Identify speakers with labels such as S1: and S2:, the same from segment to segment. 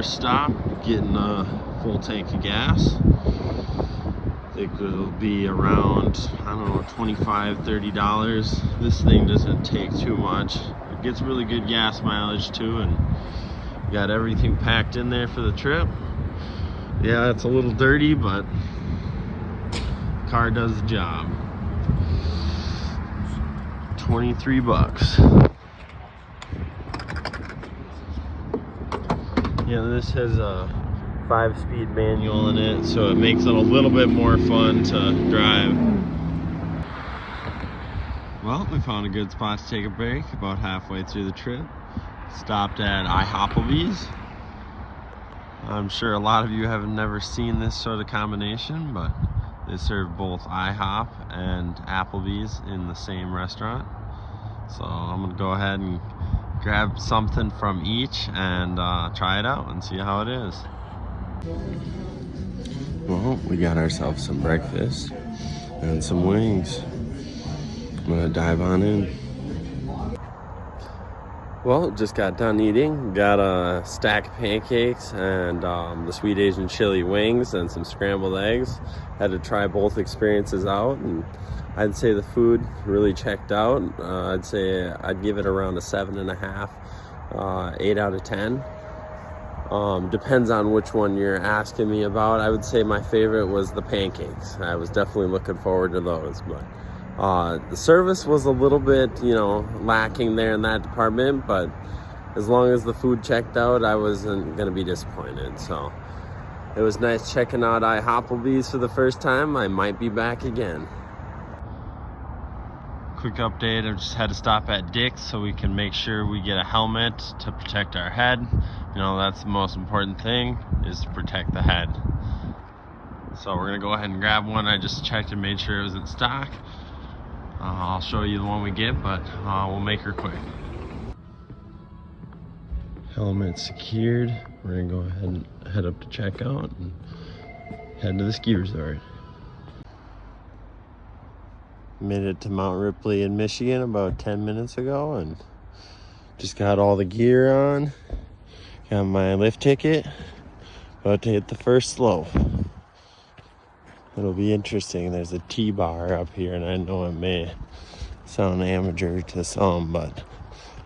S1: first stop, getting a full tank of gas. I think it'll be around, I don't know, $25–30. This thing doesn't take too much. It gets really good gas mileage too, and got everything packed in there for the trip. Yeah, it's a little dirty, but the car does the job. 23 bucks. Yeah, this has a 5-speed manual in it, so it makes it a little bit more fun to drive. Well, we found a good spot to take a break about halfway through the trip. Stopped at IHOPPLEBEE's. I'm sure a lot of you have never seen this sort of combination, but they serve both IHOP and Applebee's in the same restaurant. So I'm gonna go ahead and grab something from each and try it out and see how it is. Well, we got ourselves some breakfast and some wings. I'm gonna dive on in. Well, just got done eating. Got a stack of pancakes and the sweet Asian chili wings and some scrambled eggs. Had to try both experiences out, and I'd say the food really checked out. I'd say I'd give it around a 7.5, 8 out of 10. Depends on which one you're asking me about. I would say my favorite was the pancakes. I was definitely looking forward to those, but the service was a little bit, lacking there in that department, but as long as the food checked out, I wasn't going to be disappointed. So it was nice checking out IHOPPLEBEE's for the first time. I might be back again. Quick update, I just had to stop at Dick's so we can make sure we get a helmet to protect our head. That's the most important thing, is to protect the head. So we're going to go ahead and grab one. I just checked and made sure it was in stock. I'll show you the one we get, but we'll make her quick. Helmet secured. We're gonna go ahead and head up to checkout and head to the ski resort. Made it to Mount Ripley in Michigan about 10 minutes ago and just got all the gear on. Got my lift ticket. About to hit the first slope. It'll be interesting. There's a T-bar up here, and I know it may sound amateur to some, but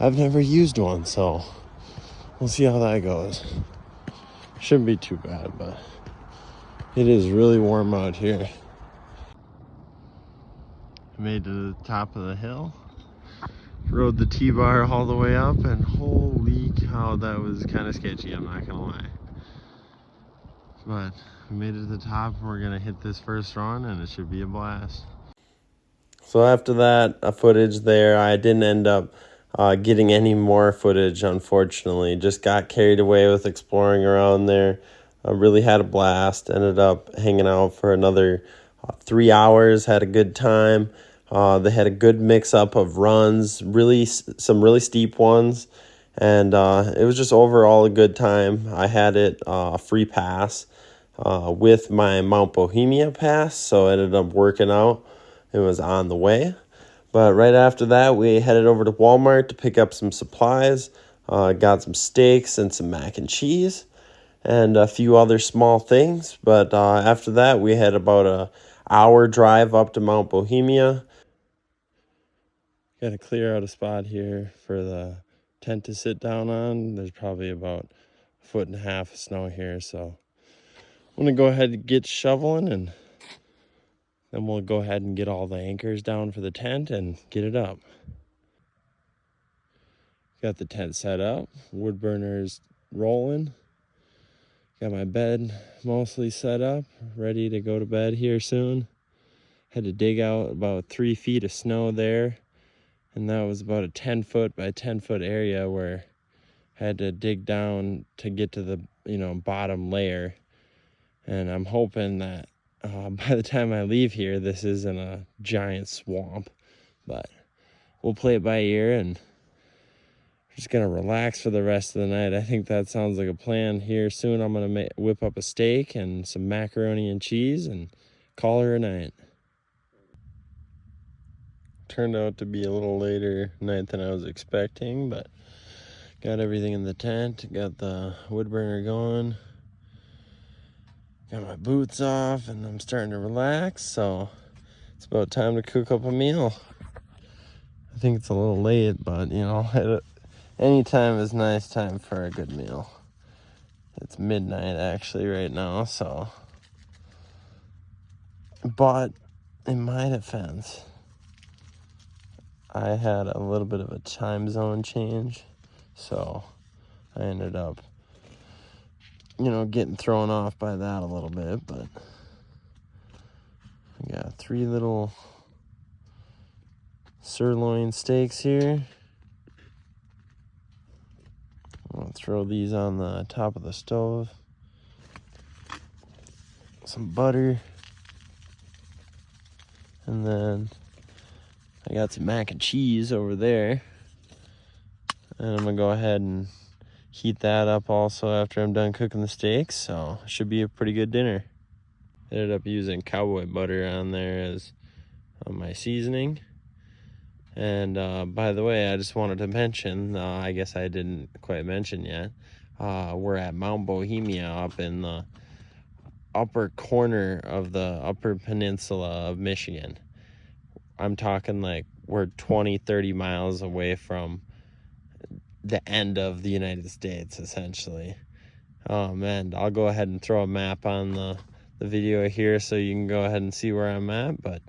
S1: I've never used one, so we'll see how that goes. Shouldn't be too bad, but it is really warm out here. Made to the top of the hill. Rode the T-bar all the way up, and holy cow, that was kind of sketchy, I'm not gonna lie. But we made it to the top, and we're gonna hit this first run, and it should be a blast. So after that footage there, I didn't end up getting any more footage, unfortunately. Just got carried away with exploring around there. I really had a blast. Ended up hanging out for another 3 hours, had a good time. They had a good mix-up of runs, some really steep ones, and it was just overall a good time. I had it a free pass with my Mount Bohemia pass, so it ended up working out. It was on the way. But right after that, we headed over to Walmart to pick up some supplies. Got some steaks and some mac and cheese and a few other small things. But after that, we had about an hour drive up to Mount Bohemia. Got to clear out a spot here for the tent to sit down on. There's probably about 1.5 feet of snow here, so I'm going to go ahead and get shoveling, and then we'll go ahead and get all the anchors down for the tent and get it up. Got the tent set up, wood burners rolling. Got my bed mostly set up, ready to go to bed here soon. Had to dig out about 3 feet of snow there, and that was about a 10-foot by 10-foot area where I had to dig down to get to the bottom layer. And I'm hoping that by the time I leave here, this isn't a giant swamp, but we'll play it by ear, and we're just gonna relax for the rest of the night. I think that sounds like a plan. Here soon I'm gonna whip up a steak and some macaroni and cheese and call her a night. Turned out to be a little later night than I was expecting, but Got everything in the tent, got the wood burner going, got my boots off, and I'm starting to relax, so it's about time to cook up a meal. I think it's a little late, but you know, any time is nice time for a good meal. It's midnight actually right now, so. But in my defense, I had a little bit of a time zone change, so I ended up, you know, getting thrown off by that a little bit, but I got 3 little sirloin steaks here. I'm gonna throw these on the top of the stove. Some butter. And then I got some mac and cheese over there. And I'm gonna go ahead and heat that up also after I'm done cooking the steaks. So it should be a pretty good dinner. Ended up using cowboy butter on there as my seasoning. And by the way, I just wanted to mention, I guess I didn't quite mention yet, we're at Mount Bohemia up in the upper corner of the upper peninsula of Michigan. I'm talking like we're 20-30 miles away from the end of the United States, essentially. And I'll go ahead and throw a map on the video here so you can go ahead and see where I'm at. But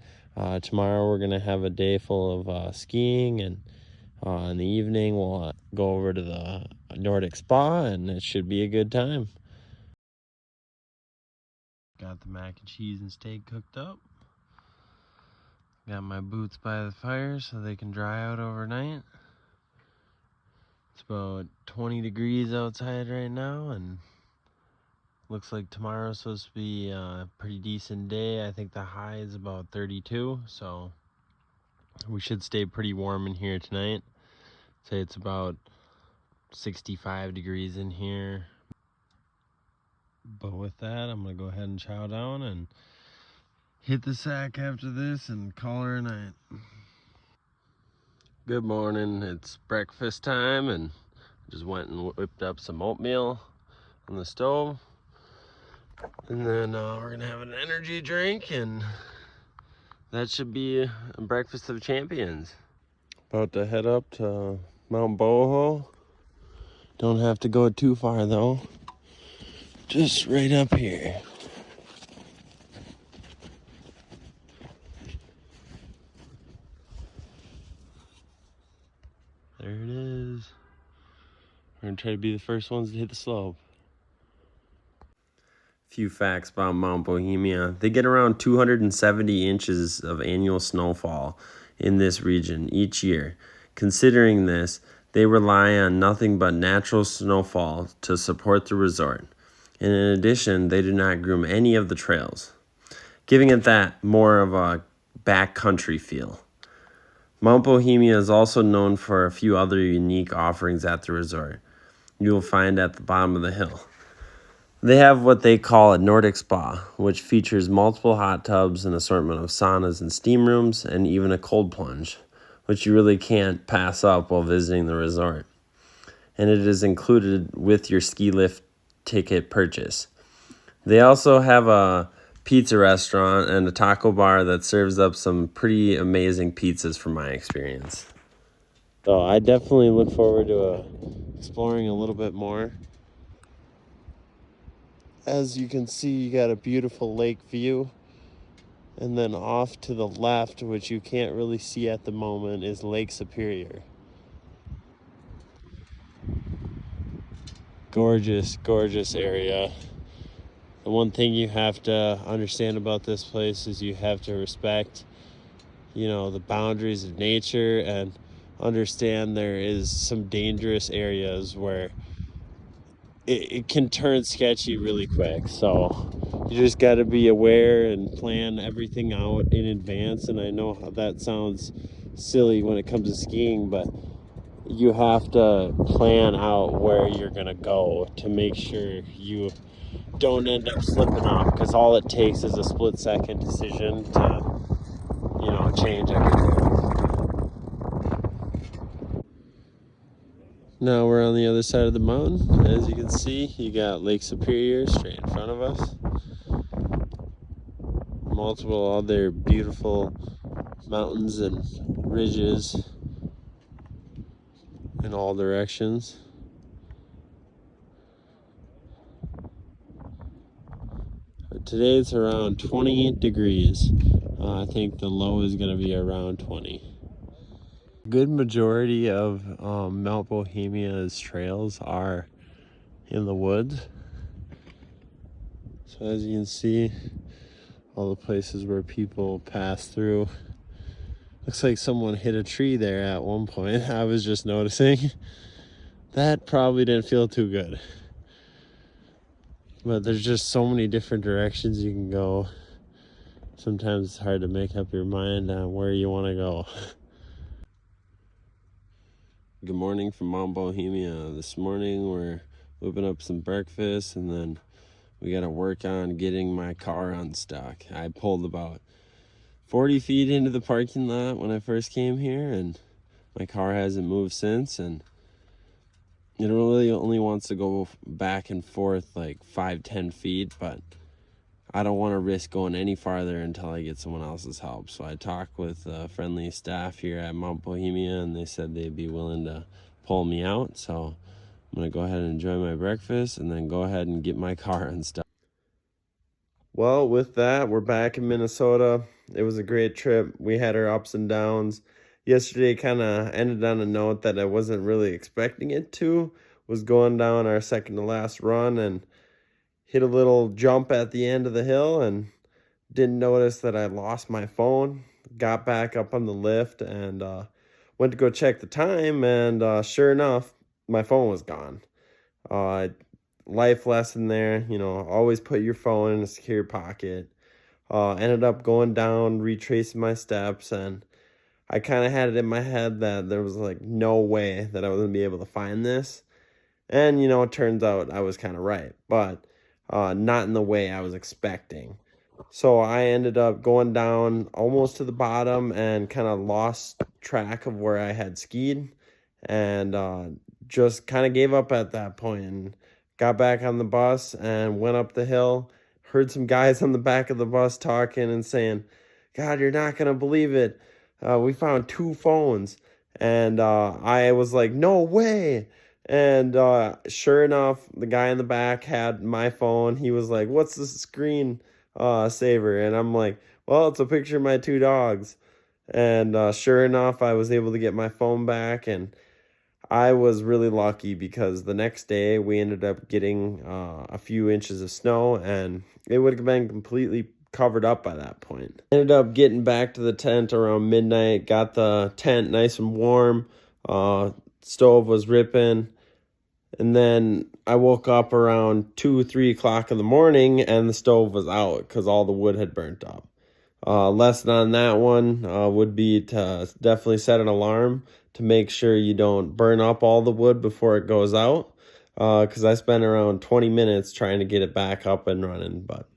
S1: tomorrow we're gonna have a day full of skiing, and in the evening we'll go over to the Nordic Spa, and it should be a good time. Got the mac and cheese and steak cooked up. Got my boots by the fire so they can dry out overnight. It's about 20 degrees outside right now, and looks like tomorrow's supposed to be a pretty decent day. I think the high is about 32, so we should stay pretty warm in here tonight. Say it's about 65 degrees in here. But with that, I'm gonna go ahead and chow down and hit the sack after this and call her a night. Good morning, it's breakfast time, and just went and whipped up some oatmeal on the stove. And then we're gonna have an energy drink, and that should be a breakfast of champions. About to head up to Mount Boho. Don't have to go too far though. Just right up here. There it is. We're gonna try to be the first ones to hit the slope. Few facts about Mount Bohemia. They get around 270 inches of annual snowfall in this region each year. Considering this, they rely on nothing but natural snowfall to support the resort. And in addition, they do not groom any of the trails, giving it that more of a backcountry feel. Mount Bohemia is also known for a few other unique offerings at the resort you will find at the bottom of the hill. They have what they call a Nordic Spa, which features multiple hot tubs, an assortment of saunas and steam rooms, and even a cold plunge, which you really can't pass up while visiting the resort. And it is included with your ski lift ticket purchase. They also have a pizza restaurant and a taco bar that serves up some pretty amazing pizzas from my experience. So I definitely look forward to exploring a little bit more. As you can see, you got a beautiful lake view. And then off to the left, which you can't really see at the moment, is Lake Superior. Gorgeous, gorgeous area. The one thing you have to understand about this place is you have to respect, you know, the boundaries of nature, and understand there is some dangerous areas where it can turn sketchy really quick. So you just got to be aware and plan everything out in advance. And I know how that sounds silly when it comes to skiing, but you have to plan out where you're gonna go to make sure you don't end up slipping off, because all it takes is a split-second decision to, you know, change everything. Now we're on the other side of the mountain. As you can see, you got Lake Superior straight in front of us. Multiple other beautiful mountains and ridges in all directions. Today it's around 20 degrees. I think the low is going to be around 20. Good majority of Mount Bohemia's trails are in the woods. So as you can see, all the places where people pass through. Looks like someone hit a tree there at one point. I was just noticing. That probably didn't feel too good. But there's just so many different directions you can go. Sometimes it's hard to make up your mind on where you want to go. Good morning from Mount Bohemia. This morning we're whipping up some breakfast, and then we got to work on getting my car unstuck. I pulled about 40 feet into the parking lot when I first came here, and my car hasn't moved since, and it really only wants to go back and forth like 5-10 feet, but I don't want to risk going any farther until I get someone else's help. So I talked with friendly staff here at Mount Bohemia, and they said they'd be willing to pull me out. So I'm going to go ahead and enjoy my breakfast and then go ahead and get my car unstuck. Well, with that, we're back in Minnesota. It was a great trip. We had our ups and downs. Yesterday kind of ended on a note that I wasn't really expecting it to. Was going down our second to last run and hit a little jump at the end of the hill and didn't notice that I lost my phone. Got back up on the lift and went to go check the time, and sure enough, my phone was gone. Life lesson there, you know, always put your phone in a secure pocket. Ended up going down, retracing my steps, and I kind of had it in my head that there was like no way that I was going to be able to find this. And, you know, it turns out I was kind of right, but not in the way I was expecting. So I ended up going down almost to the bottom and kind of lost track of where I had skied, and just kind of gave up at that point and got back on the bus and went up the hill. Heard some guys on the back of the bus talking and saying, "God, you're not going to believe it. We found 2 phones." And I was like, "No way." And sure enough, the guy in the back had my phone. He was like, "What's the screen saver?" And I'm like, "Well, it's a picture of my 2 dogs." And sure enough, I was able to get my phone back, and I was really lucky because the next day we ended up getting a few inches of snow, and it would have been completely covered up by that point. Ended up getting back to the tent around midnight, got the tent nice and warm, stove was ripping, and then I woke up around 2-3 o'clock in the morning and the stove was out because all the wood had burnt up. Lesson on that one would be to definitely set an alarm to make sure you don't burn up all the wood before it goes out, because I spent around 20 minutes trying to get it back up and running. But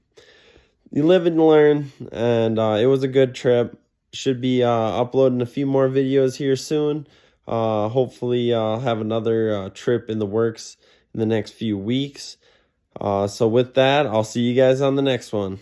S1: you live and learn, and it was a good trip. Should be uploading a few more videos here soon. Hopefully I'll have another trip in the works in the next few weeks. So with that, I'll see you guys on the next one.